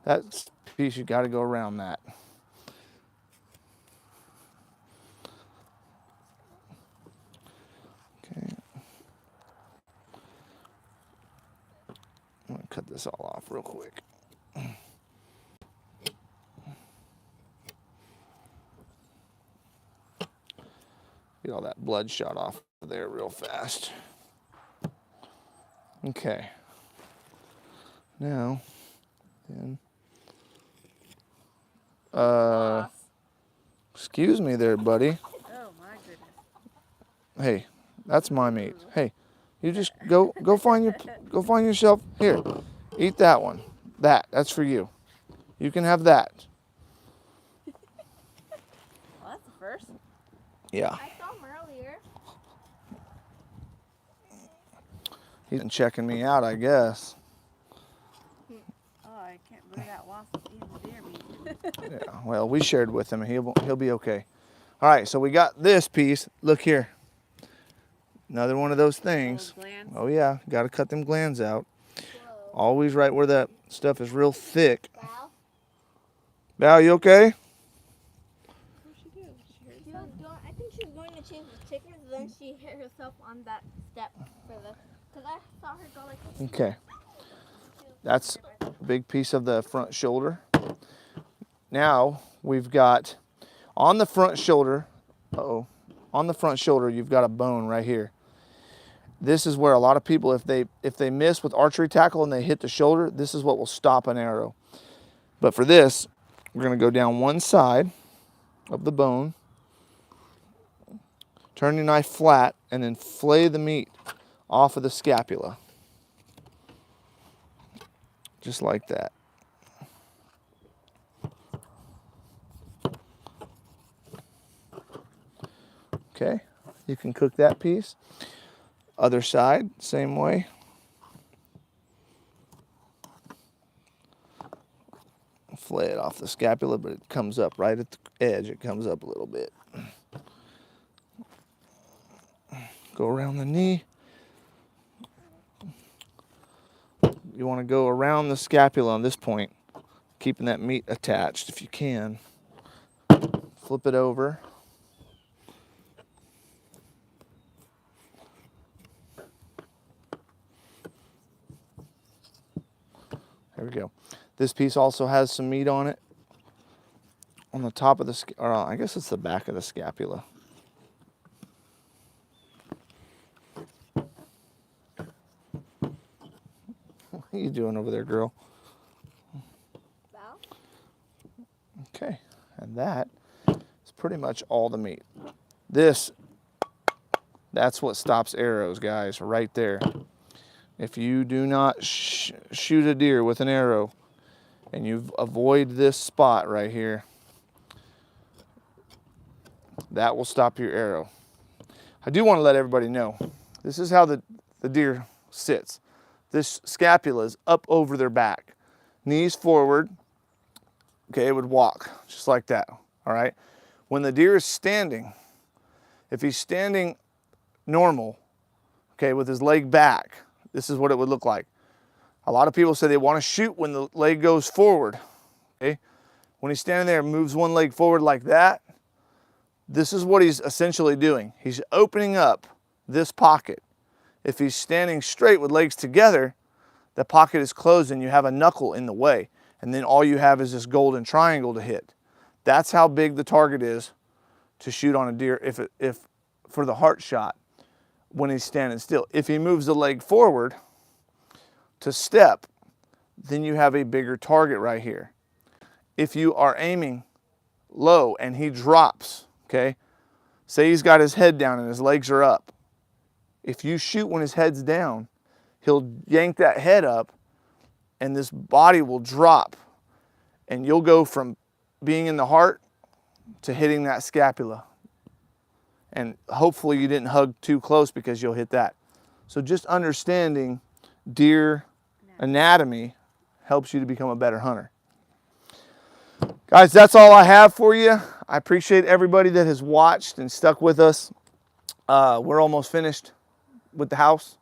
That piece, you got to go around that. Okay. I'm going to cut this all off real quick. Get all that blood shot off of there real fast. Okay. Now, then. Excuse me there, buddy. Oh my goodness. Hey, that's my meat. Hey, you just go find yourself here. Eat that one. That's for you. You can have that. Well, that's the first. Yeah. I saw him earlier. He's been checking me out, I guess. Oh, I can't believe that wasp eating the deer meat. Yeah, well, we shared with him. He'll be okay. All right, so we got this piece. Look here. Another one of those things. Glands. Oh yeah, got to cut them glands out. Always right where that stuff is real thick. Val? Val, you okay? What'd she do? She hurt She herself? was going, I think she was going to change the stickers, then she hit herself on that step for the, because I saw her go like this. Okay. That's a big piece of the front shoulder. Now we've got on the front shoulder, on the front shoulder you've got a bone right here. This is where a lot of people, if they miss with archery tackle and they hit the shoulder, this is what will stop an arrow. But for this, we're going to go down one side of the bone, turn your knife flat, and then flay the meat off of the scapula. Just like that. Okay, you can cook that piece. Other side, same way. Flay it off the scapula, but it comes up right at the edge. It comes up a little bit. Go around the knee. You want to go around the scapula on this point, keeping that meat attached if you can. Flip it over. There we go. This piece also has some meat on it. On the top of the, or I guess it's the back of the scapula. What are you doing over there, girl? Val? Okay, and that is pretty much all the meat. That's what stops arrows, guys, right there. If you do not shoot a deer with an arrow and you avoid this spot right here, that will stop your arrow. I do want to let everybody know, this is how the deer sits. This scapula is up over their back. Knees forward, okay, it would walk just like that, all right? When the deer is standing, if he's standing normal, okay, with his leg back, this is what it would look like. A lot of people say they want to shoot when the leg goes forward, okay? When he's standing there and moves one leg forward like that, this is what he's essentially doing. He's opening up this pocket. If he's standing straight with legs together, the pocket is closed and you have a knuckle in the way. And then all you have is this golden triangle to hit. That's how big the target is to shoot on a deer if for the heart shot when he's standing still. If he moves the leg forward to step, then you have a bigger target right here. If you are aiming low and he drops, okay, say he's got his head down and his legs are up. If you shoot when his head's down, he'll yank that head up and this body will drop and you'll go from being in the heart to hitting that scapula. And hopefully you didn't hug too close because you'll hit that. So just understanding deer anatomy helps you to become a better hunter. Guys, that's all I have for you. I appreciate everybody that has watched and stuck with us. We're almost finished with the house.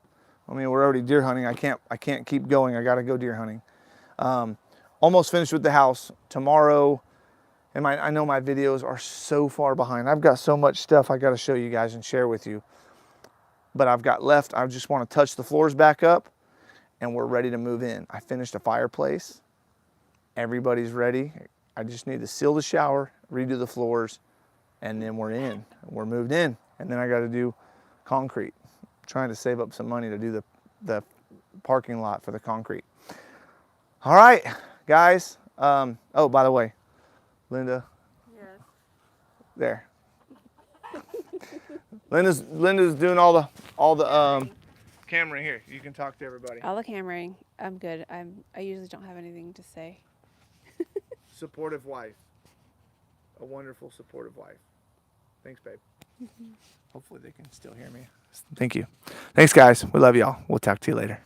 I mean, we're already deer hunting. I can't keep going. I got to go deer hunting. Almost finished with the house. Tomorrow, and I know my videos are so far behind. I've got so much stuff I got to show you guys and share with you. But I've got left, I just want to touch the floors back up and we're ready to move in. I finished a fireplace. Everybody's ready. I just need to seal the shower, redo the floors, and then we're in. We're moved in. And then I got to do concrete. I'm trying to save up some money to do the parking lot for the concrete. All right, guys. Oh, by the way, Linda. Yes. There. Linda's doing all the camera here. You can talk to everybody. All the cameraing. I'm good. I usually don't have anything to say. Supportive wife. A wonderful supportive wife. Thanks, babe. Hopefully they can still hear me. Thank you. Thanks, guys. We love y'all. We'll talk to you later.